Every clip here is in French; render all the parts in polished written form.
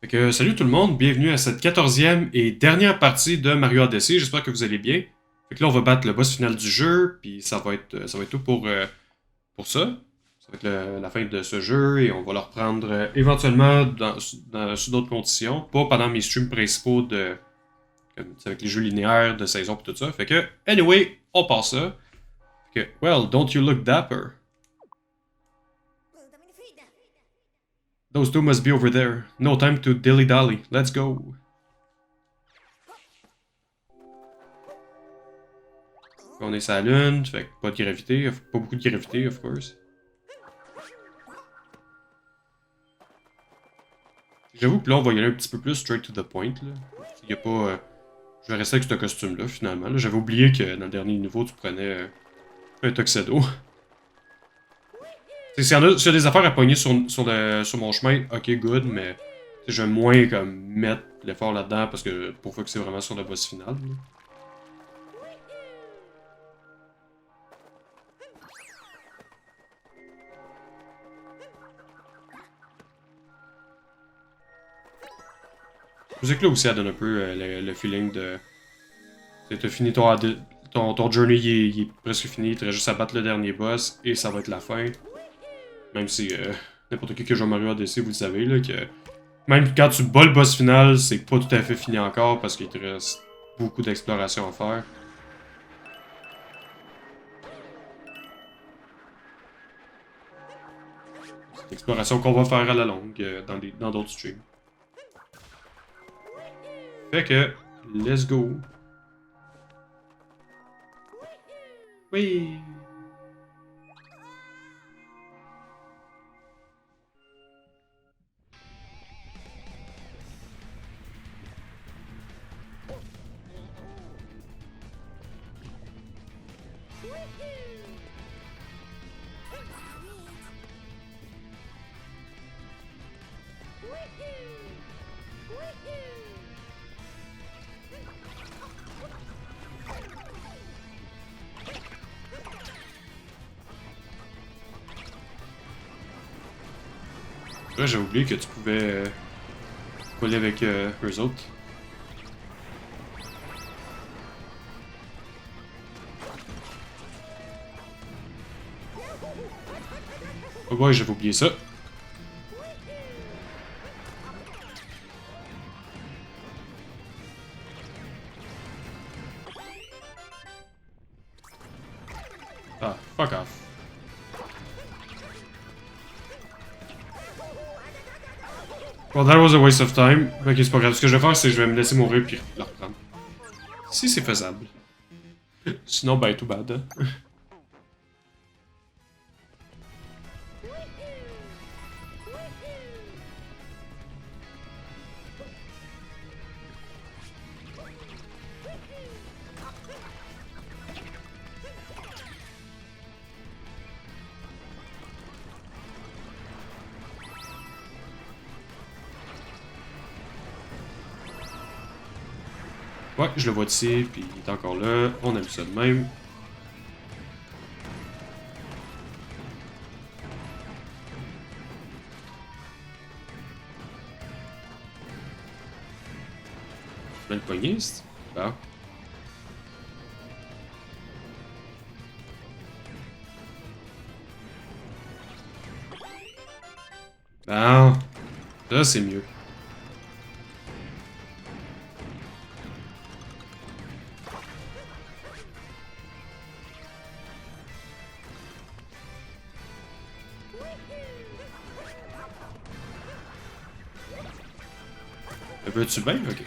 Salut tout le monde, bienvenue à cette 14e et dernière partie de Mario Odyssey, j'espère que vous allez bien. Là on va battre le boss final du jeu, puis ça va être tout pour ça. Ça va être la fin de ce jeu et on va le reprendre éventuellement sous d'autres conditions, pas pendant mes streams principaux avec les jeux linéaires de saison et tout ça. Anyway, on passe ça. Well, don't you look dapper? Those two must be over there. No time to dilly-dally. Let's go. On est sur la Lune, fait que pas de gravité, pas beaucoup de gravité, of course. J'avoue que là, on va y aller un petit peu plus straight to the point, là. Il y a pas... je vais rester avec ce costume-là, finalement. J'avais oublié que dans le dernier niveau, tu prenais un tuxedo. S'il y a des affaires à pogner sur mon chemin, ok, good, mais je vais moins comme mettre l'effort là-dedans parce que pour focuser vraiment sur le boss final. Là. La musique là aussi, elle donne un peu le feeling de... T'as fini ton journey, il est presque fini, tu juste à battre le dernier boss et ça va être la fin. Même si n'importe qui joue à Mario Odyssey, vous le savez, là, que même quand tu bats le boss final, c'est pas tout à fait fini encore parce qu'il te reste beaucoup d'exploration à faire. C'est l'exploration qu'on va faire à la longue dans d'autres streams. Fait que, let's go. Oui. Là, j'ai oublié que tu pouvais voler avec eux autres. Oh ouais, j'avais oublié ça. Ah, fuck off. Well, that was a waste of time. Ok, c'est pas grave. Ce que je vais faire, c'est que je vais me laisser mourir puis le reprendre. Si c'est faisable. Sinon, ben, tout bad. Hein? Ouais, je le vois d'ici, puis il est encore là. On a vu ça de même. Je vais le pogner, c'est... Bon. Bon. Ça, c'est mieux. Veux-tu bien? Ok.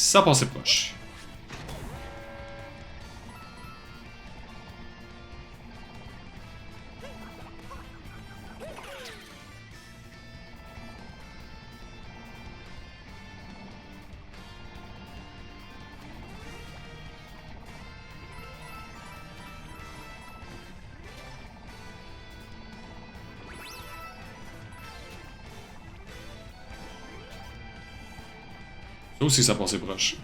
Ça passait proche. Ça aussi, ça passait proche.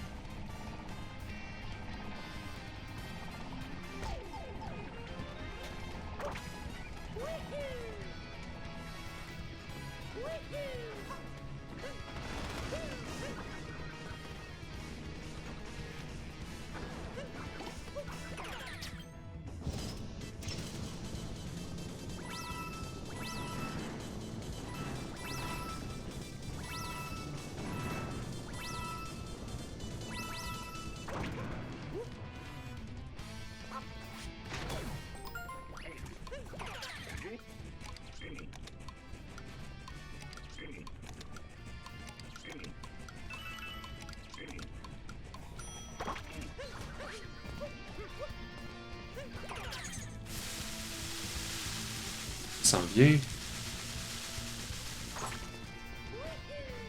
Ça s'en vient.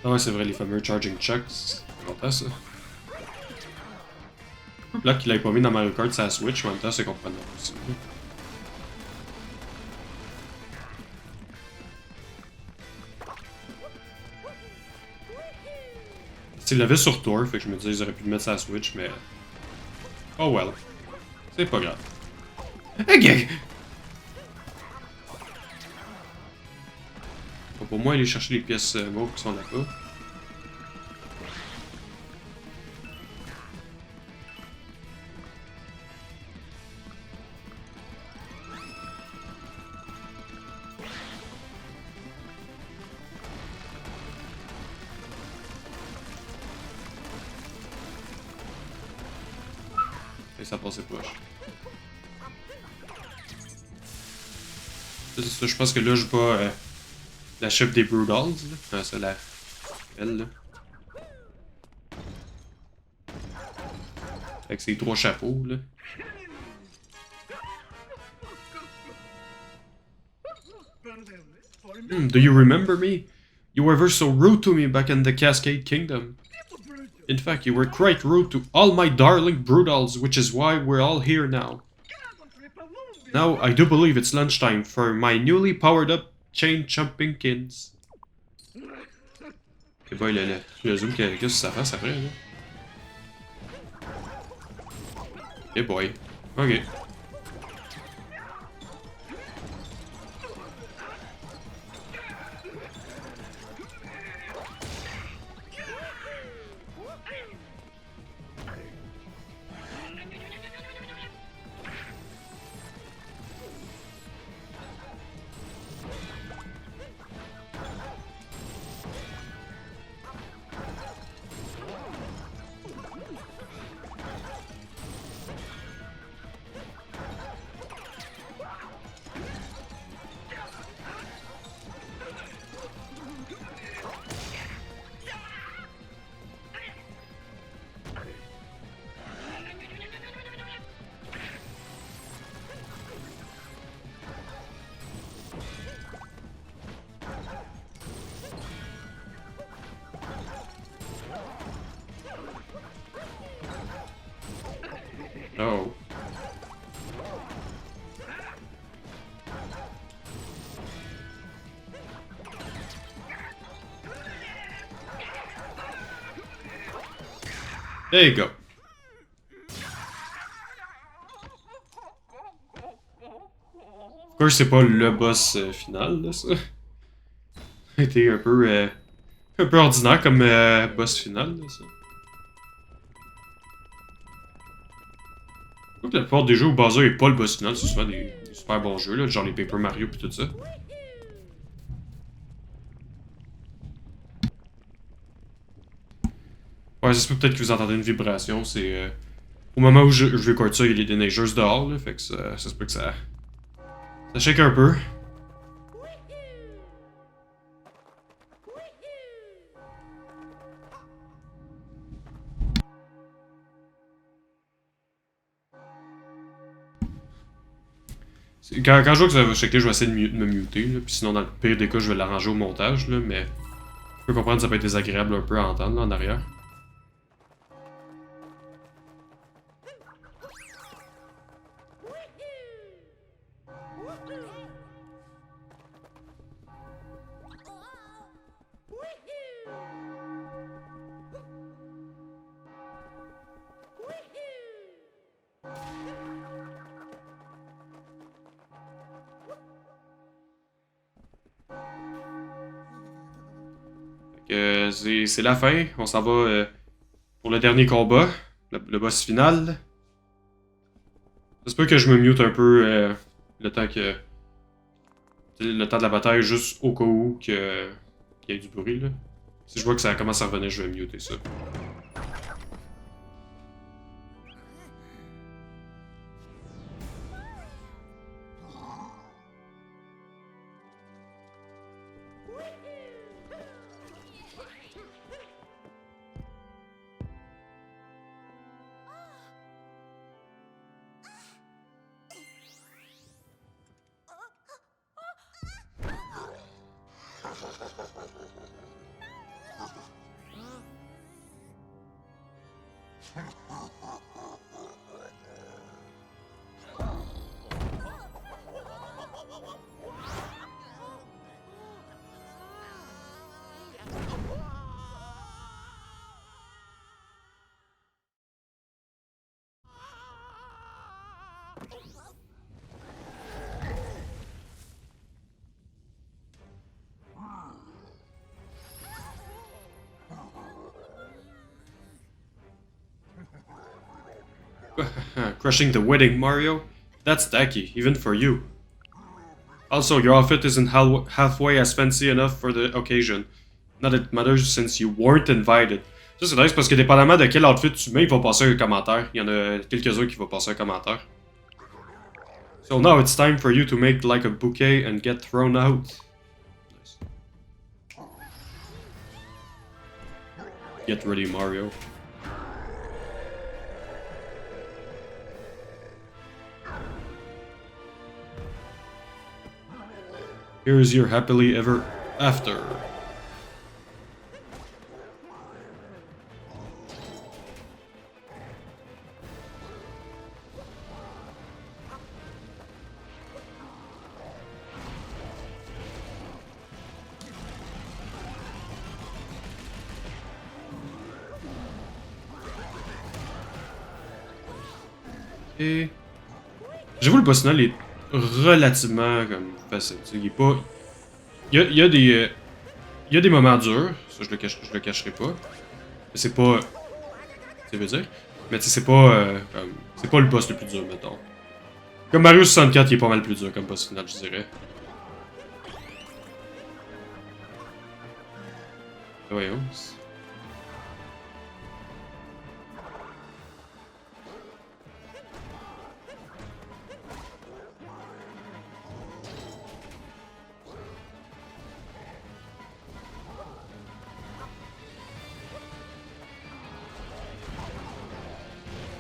Ah ouais, c'est vrai, les fameux charging chucks. C'est longtemps ça. Là qu'il l'ait pas mis dans Mario Kart, ça Switch, en même temps, c'est comprenable aussi. Il l'avait sur Tour, fait que je me disais ils auraient pu le mettre sur la Switch, mais. Oh well. C'est pas grave. Ok! Faut pour moi aller chercher les pièces mauves qui sont là-bas. Et ça passait proche. C'est ça, je pense que là je bats la chef des Brutals. Ah, c'est la. Elle là. Avec ses 3 chapeaux là. Do you remember me? You were ever so rude to me back in the Cascade Kingdom. In fact, you were quite rude to all my darling Brutals, which is why we're all here now. Now, I do believe it's lunchtime for my newly powered up chain jumping kids. Et boy, le zoom qu'est-ce que ça fait après, là? Eh boy. Ok. Oh. There you go. Of course, c'est pas le boss final, là, ça. C'était un peu ordinaire comme boss final, là, ça. Je trouve que la plupart des jeux où Bowser est pas le boss final, c'est souvent des super bons jeux, là, genre les Paper Mario pis tout ça. Ouais, ça se peut peut-être que vous entendez une vibration, c'est... au moment où je record ça, il y a des déneigeuses dehors, là, fait que ça se peut que ça shake un peu. Quand je vois que ça va checker, je vais essayer de me muter. Là, puis sinon, dans le pire des cas, je vais l'arranger au montage. Là, mais je peux comprendre que ça peut être désagréable un peu à entendre là, en arrière. C'est la fin. On s'en va pour le dernier combat, le boss final. J'espère que je me mute un peu le temps que. Le temps de la bataille, juste au cas où qu'il y ait du bruit. Là. Si je vois que ça commence à revenir, je vais muter ça. Crushing the wedding, Mario? That's tacky, even for you. Also, your outfit isn't halfway as fancy enough for the occasion. Not that it matters since you weren't invited. Ça, c'est nice parce que dépendamment de quel outfit tu mets, il va passer un commentaire. Il y en a quelques-uns qui vont passer un commentaire. So now it's time for you to make like a bouquet and get thrown out. Nice. Get ready, Mario. Here's your happily ever after. Et... J'avoue, le boss final est relativement comme facile. Il est pas... Il y a des... il y a des moments durs, ça je le cacherai pas. Mais c'est pas... Ça veut dire? Mais tu sais, c'est pas... c'est pas le boss le plus dur, mettons. Comme Mario 64, il est pas mal plus dur comme boss final, je dirais. Voyons.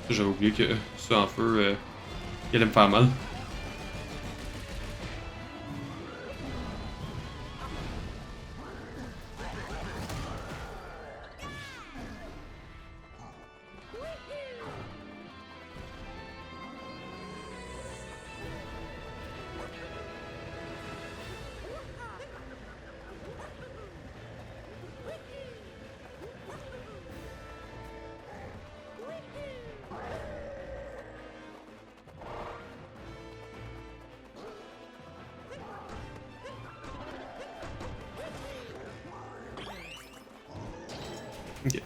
J'avais oublié que ça en feu, il allait me faire mal. Ok.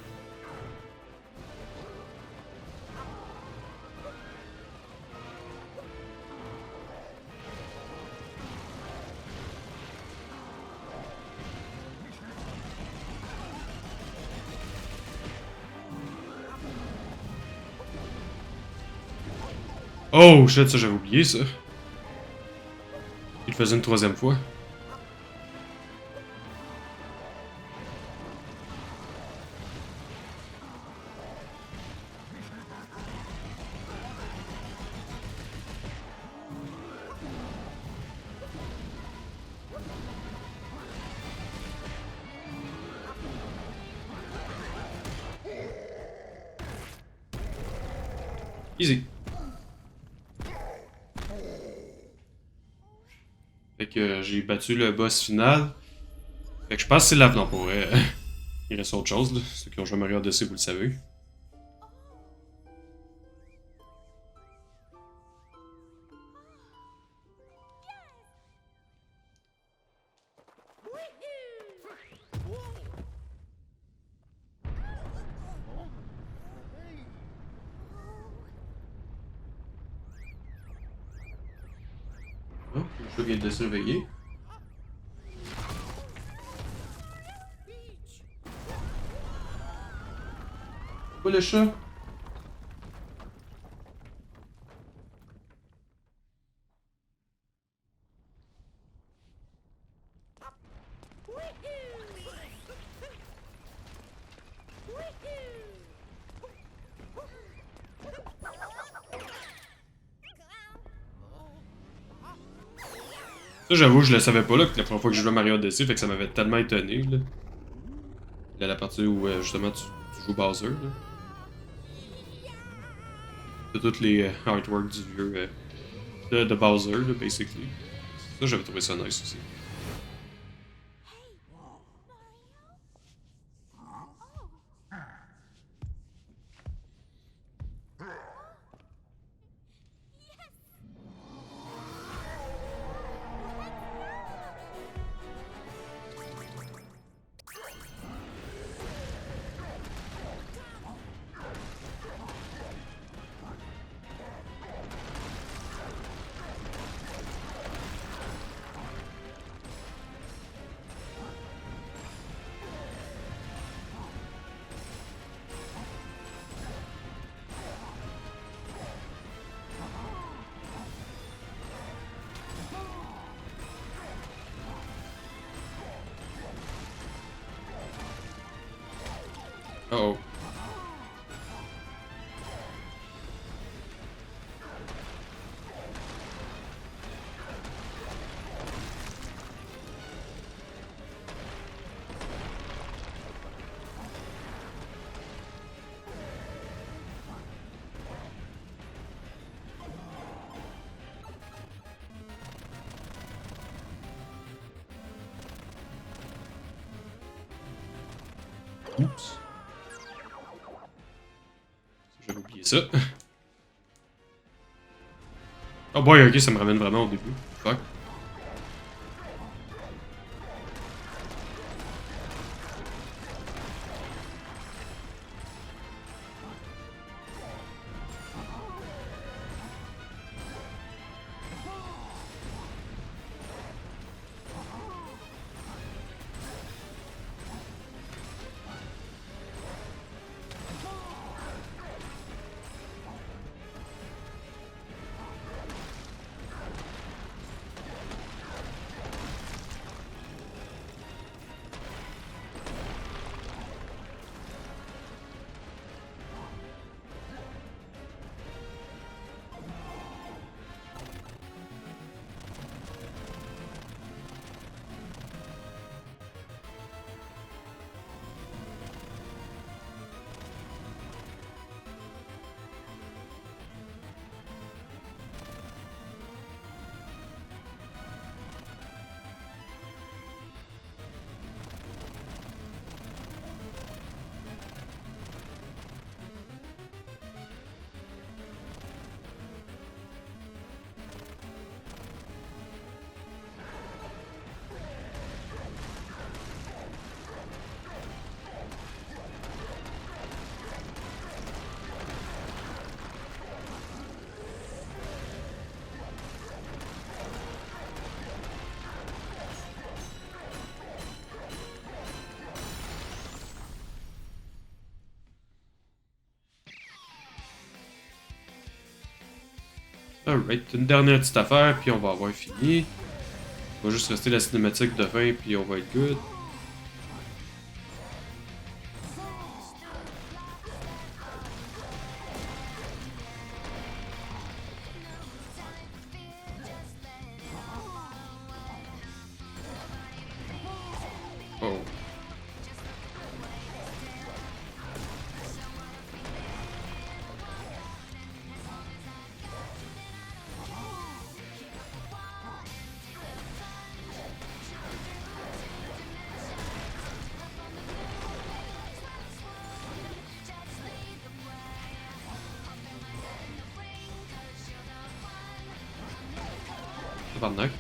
Oh shit, ça j'avais oublié ça. Il le faisait une troisième fois. Easy. Fait que j'ai battu le boss final. Fait que je pense que c'est l'avenant pour vrai. Il reste autre chose, là. Ceux qui ont joué à Mario Odyssey, vous le savez. Oh, le chat vient de se réveiller. Pourquoi le chat? Ça, j'avoue, je le savais pas là, que la première fois que je jouais à Mario Odyssey, fait que ça m'avait tellement étonné, là. Là, la partie où, justement, tu joues Bowser, là. De toutes les artworks du vieux, de Bowser, là, basically. Ça, j'avais trouvé ça nice aussi. Oh. Oups. J'avais oublié ça. Oh boy, ok, ça me ramène vraiment au début. Fuck. Alright, une dernière petite affaire, puis on va avoir fini. Il va juste rester la cinématique de fin, puis on va être good. Oh. Tabarnak.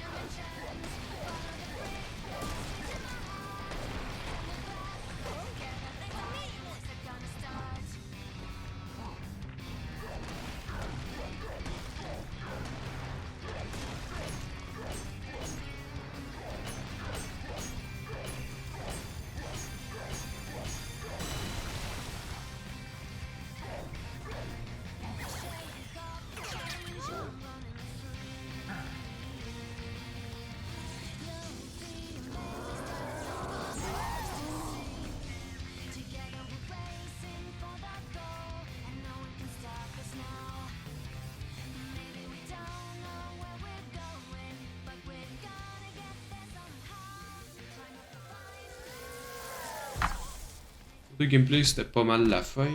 Le gameplay, c'était pas mal la fin.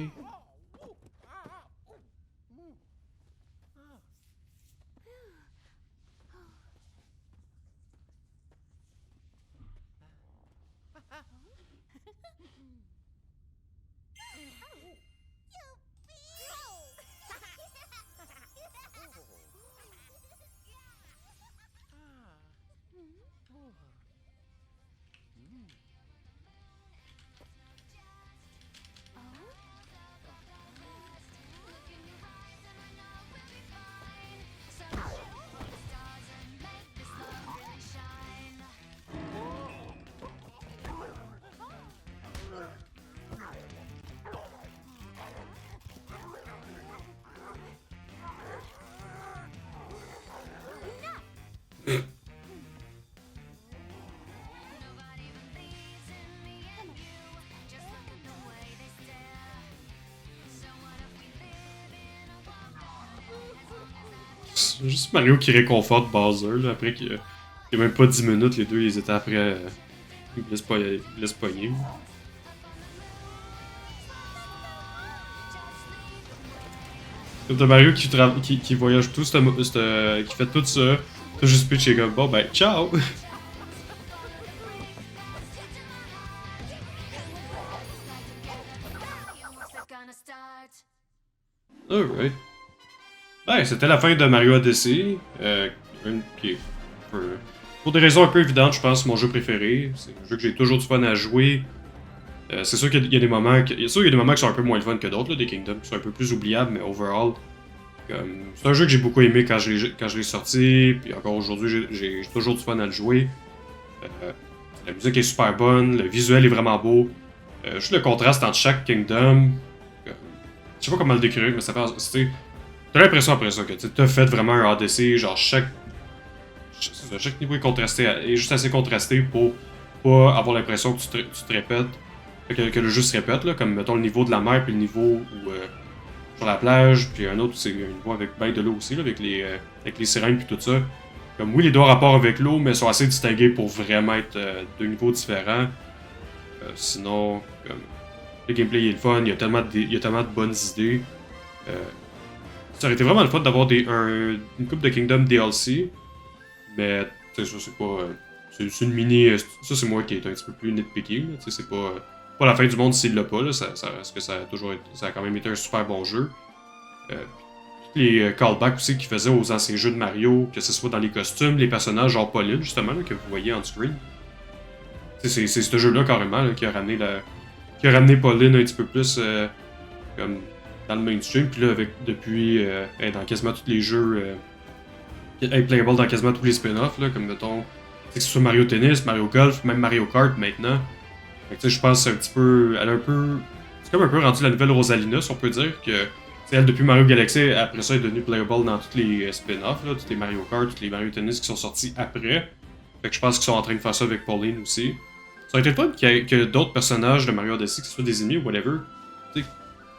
C'est juste Mario qui réconforte Bowser, là, après qu'il y a même pas 10 minutes, les deux, ils étaient après. Ils laissent pogner. Comme t'as Mario qui voyage tout, qui fait tout ça. T'as juste Peach qui est comme bon, ben, ciao! Alright. Ben, c'était la fin de Mario Odyssey. Qui est, pour des raisons un peu évidentes, je pense, mon jeu préféré. C'est un jeu que j'ai toujours du fun à jouer. C'est sûr qu'il y a des moments qui sont un peu moins le fun que d'autres, des Kingdoms qui sont un peu plus oubliables, mais overall, c'est un jeu que j'ai beaucoup aimé quand je l'ai sorti, puis encore aujourd'hui, j'ai toujours du fun à le jouer. La musique est super bonne, le visuel est vraiment beau. Juste le contraste entre chaque Kingdom. Je sais pas comment le décrire, mais ça fait. T'as l'impression après ça que t'as fait vraiment un ADC, genre chaque niveau est juste assez contrasté pour pas avoir l'impression que tu te répètes, que le jeu se répète, là, comme mettons le niveau de la mer puis le niveau où, sur la plage, puis un autre c'est un niveau avec ben de l'eau aussi, là, avec les sirènes puis tout ça. Comme oui, les deux ont rapport avec l'eau, mais sont assez distingués pour vraiment être deux niveaux différents. Sinon, comme, le gameplay est le fun, il y a tellement de bonnes idées. Ça aurait été vraiment le fun d'avoir une coupe de Kingdom DLC, mais ça c'est pas. C'est une mini. Ça c'est moi qui est un petit peu plus nitpicky. C'est pas la fin du monde s'il l'a pas. Là, parce que ça a quand même été un super bon jeu. Tous les callbacks aussi qu'ils faisaient aux anciens jeux de Mario, que ce soit dans les costumes, les personnages, genre Pauline justement, là, que vous voyez en screen. C'est ce jeu-là carrément là, qui a ramené Pauline un petit peu plus comme dans le mainstream, puis là, depuis, dans quasiment tous les jeux, playable dans quasiment tous les spin-offs, là, comme mettons, que ce soit Mario Tennis, Mario Golf, même Mario Kart maintenant. Fait que je pense que c'est un petit peu, c'est comme un peu rendu la nouvelle Rosalina, si on peut dire, que elle, depuis Mario Galaxy, après ça, est devenue playable dans tous les spin-offs, tous les Mario Kart, tous les Mario Tennis qui sont sortis après. Fait que je pense qu'ils sont en train de faire ça avec Pauline aussi. Ça aurait été le fun que d'autres personnages de Mario Odyssey, que ce soit des ennemis ou whatever,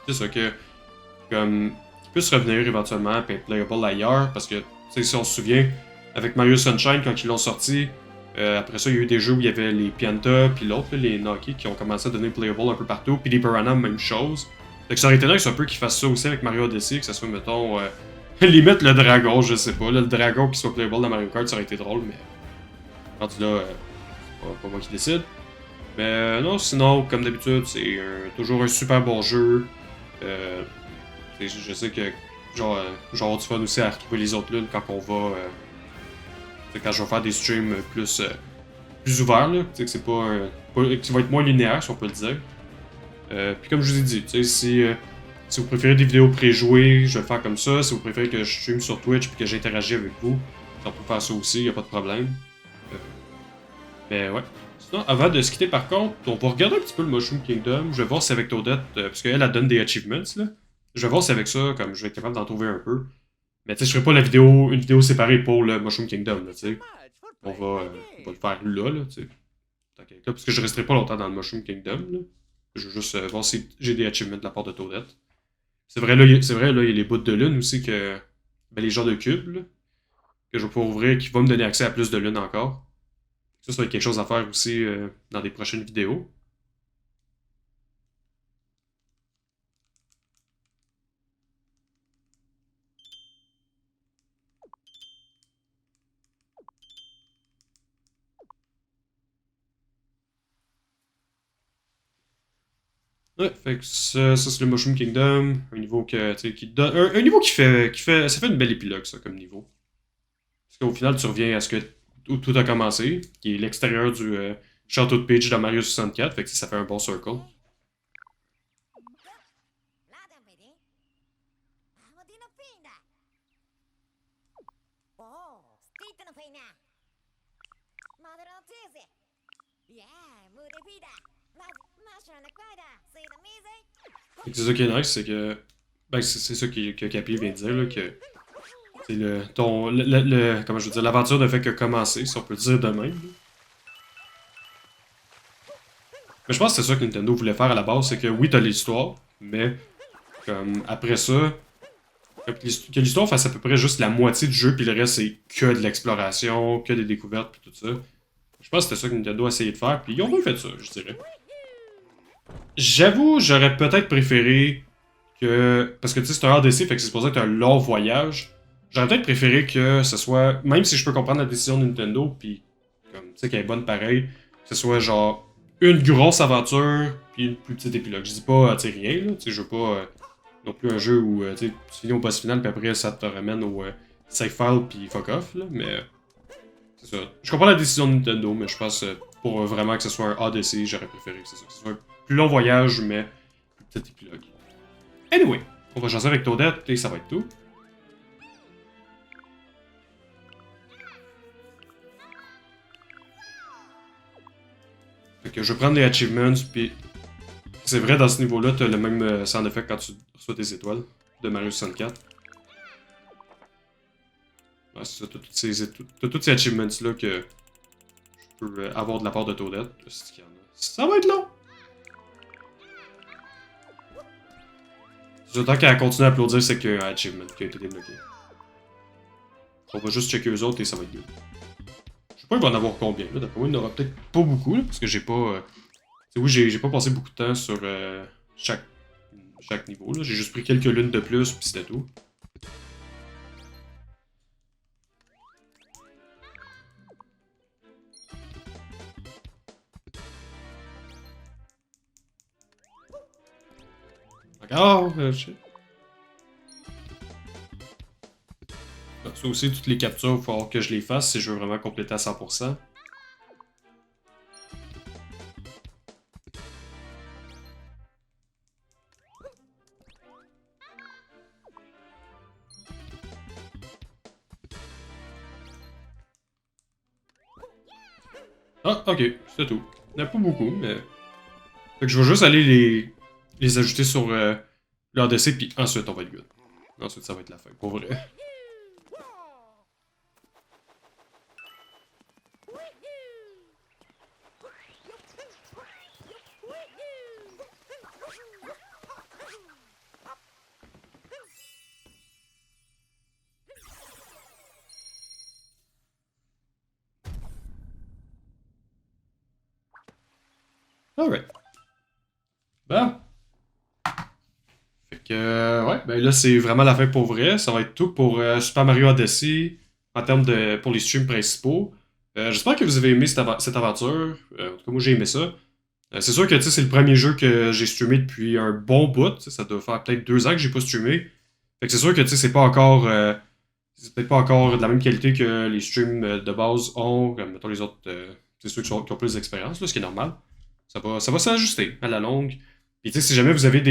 c'est ça que comme qui puissent revenir éventuellement et être playable ailleurs, parce que si on se souvient avec Mario Sunshine quand ils l'ont sorti, après ça il y a eu des jeux où il y avait les Pianta puis l'autre, les Noki, qui ont commencé à devenir playable un peu partout, puis les Piranha même chose. Fait que ça aurait été nice un peu qu'ils fassent ça aussi avec Mario Odyssey, que ça soit mettons limite le dragon, je sais pas, là, le dragon qui soit playable dans Mario Kart, ça aurait été drôle, mais rendu là, c'est pas moi qui décide. Mais non, sinon, comme d'habitude, c'est toujours un super bon jeu. Je sais que genre du fun aussi à retrouver les autres lunes quand on va C'est quand je vais faire des streams plus ouverts, là. Tu sais, que c'est pas un. Qui va être moins linéaire, si on peut le dire. Puis comme je vous ai dit, tu sais, si vous préférez des vidéos pré-jouées, je vais le faire comme ça. Si vous préférez que je stream sur Twitch puis que j'interagis avec vous, on peut faire ça aussi, y a pas de problème. Euh, mais ouais. Sinon, avant de se quitter par contre, on va regarder un petit peu le Mushroom Kingdom. Je vais voir si avec Toadette, parce qu'elle elle donne des achievements, là. Je vais voir si avec ça, comme je vais être capable d'en trouver un peu. Mais tu sais, je ferai pas une vidéo séparée pour le Mushroom Kingdom, là, tu sais. On va le faire là, tu sais. Parce que je resterai pas longtemps dans le Mushroom Kingdom, là. Je veux juste voir si j'ai des achievements de la part de Toadette. C'est vrai, là, il y a les bouts de lune aussi que. Ben, les genres de cubes, là, que je vais pouvoir ouvrir, qui vont me donner accès à plus de lune encore. Ça va être quelque chose à faire aussi dans des prochaines vidéos. Ouais, fait que ça c'est le Mushroom Kingdom, un niveau que, tu sais, qui donne, un niveau ça fait une belle épilogue, ça, comme niveau. Parce qu'au final, tu reviens à ce que où tout a commencé, qui est l'extérieur du château de Peach dans Mario 64, fait que ça fait un bon circle. Fait que c'est ça qui est nice, c'est que, ben, c'est ça que Capi vient de dire, là, que c'est comment je veux dire, l'aventure ne fait que commencer, si on peut dire de même. Mais je pense que c'est ça que Nintendo voulait faire à la base, c'est que oui, t'as l'histoire, mais comme après ça, que l'histoire fasse à peu près juste la moitié du jeu, puis le reste c'est que de l'exploration, que des découvertes, puis tout ça. Je pense que c'était ça que Nintendo a essayé de faire, puis ils ont bien fait ça, je dirais. J'avoue, j'aurais peut-être préféré que. Parce que tu sais, c'est un ADC, fait que c'est supposé être un long voyage. J'aurais peut-être préféré que ce soit. Même si je peux comprendre la décision de Nintendo, puis comme tu sais qu'elle est bonne pareil, que ce soit genre une grosse aventure, puis une plus petite épilogue. Je dis pas, tu sais, rien, là. Tu sais, je veux pas non plus un jeu où tu sais, tu finis au boss final, puis après ça te ramène au save file, puis fuck off, là. Mais c'est ça. Je comprends la décision de Nintendo, mais je pense pour vraiment que ce soit un ADC, j'aurais préféré que, que ce soit un plus long voyage, mais plus petit épilogue. Anyway, on va jaser avec Toadette et ça va être tout. Fait que je vais prendre les achievements, puis c'est vrai, dans ce niveau-là, t'as le même sound effect quand tu reçois tes étoiles de Mario 64. Ouais, c'est ça, t'as tous ces achievements-là que je peux avoir de la part de Toadette. Ça va être long! Tant qu'elle continue à applaudir, c'est qu'il y a un achievement qui a été débloqué. On va juste checker eux autres et ça va être good. Je sais pas, il va en avoir combien. Là. D'après moi, il n'y en aura peut-être pas beaucoup, là, parce que j'ai pas. Oui, j'ai pas passé beaucoup de temps sur chaque niveau. J'ai juste pris quelques lunes de plus, puis c'était tout. Encore, shit. Ça aussi, toutes les captures, il va falloir que je les fasse si je veux vraiment compléter à 100%. Ah, ok, c'est tout. Il n'y en a pas beaucoup, mais. Fait que je vais juste aller les ajouter sur leur DC, puis ensuite on va être good. Ensuite, ça va être la fin, pour vrai. Alright. Bon. Fait que, ouais, ben là, c'est vraiment la fin pour vrai. Ça va être tout pour Super Mario Odyssey en termes de pour les streams principaux. J'espère que vous avez aimé cette aventure. En tout cas, moi, j'ai aimé ça. C'est sûr que, tu sais, c'est le premier jeu que j'ai streamé depuis un bon bout. Ça doit faire peut-être 2 ans que j'ai pas streamé. Fait que c'est sûr que, tu sais, c'est pas encore c'est peut-être pas encore de la même qualité que les streams de base ont, comme mettons les autres, c'est ceux qui ont plus d'expérience, là, ce qui est normal. Ça va s'ajuster à la longue. Puis tu sais, si jamais vous avez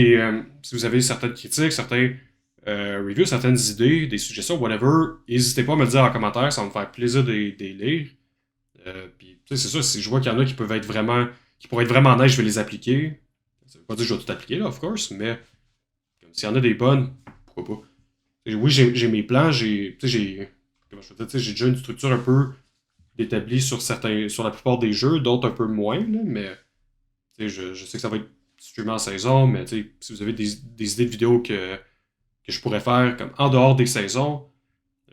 si vous avez certaines critiques, certains reviews, certaines idées, des suggestions, whatever, n'hésitez pas à me le dire en commentaire, ça va me faire plaisir de les lire. Puis tu sais, c'est ça, si je vois qu'il y en a qui pourraient être vraiment nice, je vais les appliquer. Ça veut pas dire que je vais tout appliquer, là, of course, mais comme s'il y en a des bonnes, pourquoi pas. Oui, j'ai mes plans, comment je peux dire, tu sais, j'ai déjà une structure un peu établie sur la plupart des jeux, d'autres un peu moins, là, mais tu sais, je sais que ça va être streamé en saison, mais tu sais, si vous avez des idées de vidéos que je pourrais faire comme en dehors des saisons,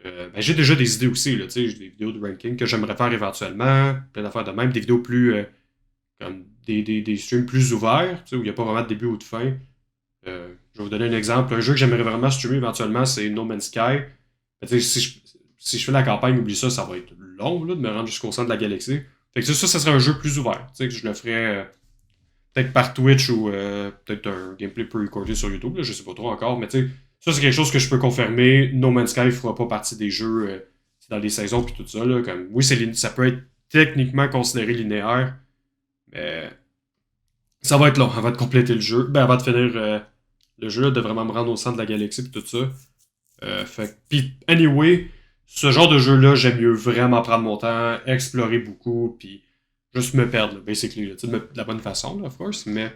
ben, j'ai déjà des idées aussi, là, tu sais, j'ai des vidéos de ranking que j'aimerais faire éventuellement, plein d'affaires de même, des vidéos plus, comme des streams plus ouverts, tu sais, où il n'y a pas vraiment de début ou de fin. Je vais vous donner un exemple. Un jeu que j'aimerais vraiment streamer éventuellement, c'est No Man's Sky. Ben, tu sais, si je fais la campagne, oublie ça, ça va être long là, de me rendre jusqu'au centre de la galaxie. Fait que ça serait un jeu plus ouvert. Tu sais, que je le ferais peut-être par Twitch ou peut-être un gameplay pre-recordé sur YouTube, là, je sais pas trop encore, mais tu sais, ça c'est quelque chose que je peux confirmer. No Man's Sky fera pas partie des jeux dans les saisons puis tout ça. Là, comme, oui, ça peut être techniquement considéré linéaire, mais ça va être long avant de compléter le jeu. Ben, avant de finir le jeu, là, de vraiment me rendre au centre de la galaxie et tout ça. Puis, anyway, ce genre de jeu-là, j'aime mieux vraiment prendre mon temps, explorer beaucoup, puis juste me perdre, là, basically, là, de la bonne façon, là, of course, mais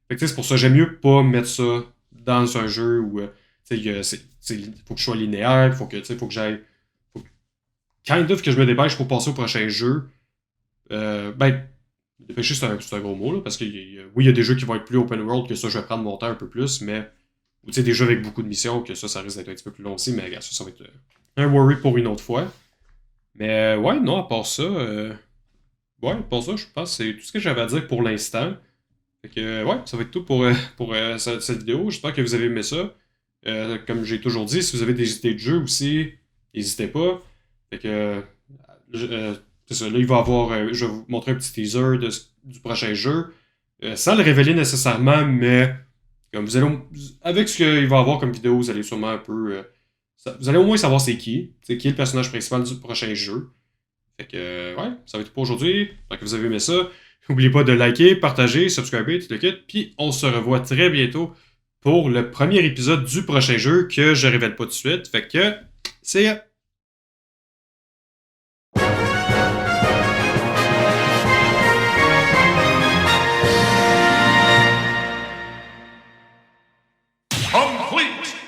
fait que, c'est pour ça, j'aime mieux pas mettre ça dans un jeu où, tu sais, faut que je sois linéaire, faut que j'aille, faut kind of que je me dépêche pour passer au prochain jeu. Ben, dépêcher, c'est un gros mot, là, parce que oui, il y a des jeux qui vont être plus open world, que ça, je vais prendre mon temps un peu plus, mais ou tu sais, des jeux avec beaucoup de missions, que ça risque d'être un petit peu plus long aussi, mais regarde, ça va être un worry pour une autre fois. Mais ouais, non, à part ça, je pense que c'est tout ce que j'avais à dire pour l'instant. Fait que ouais, ça va être tout pour cette vidéo. J'espère que vous avez aimé ça. Comme j'ai toujours dit, si vous avez des idées de jeux aussi, n'hésitez pas. Fait que c'est ça, là, je vais vous montrer un petit teaser du prochain jeu. Sans le révéler nécessairement, mais comme avec ce qu'il va y avoir comme vidéo, vous allez sûrement un peu. Vous allez au moins savoir c'est qui est le personnage principal du prochain jeu. Fait que, ouais, ça va être tout pour aujourd'hui. J'espère que vous avez aimé ça. N'oubliez pas de liker, partager, subscriber, tout le kit. Puis on se revoit très bientôt pour le premier épisode du prochain jeu que je révèle pas tout de suite. Fait que, c'est complete!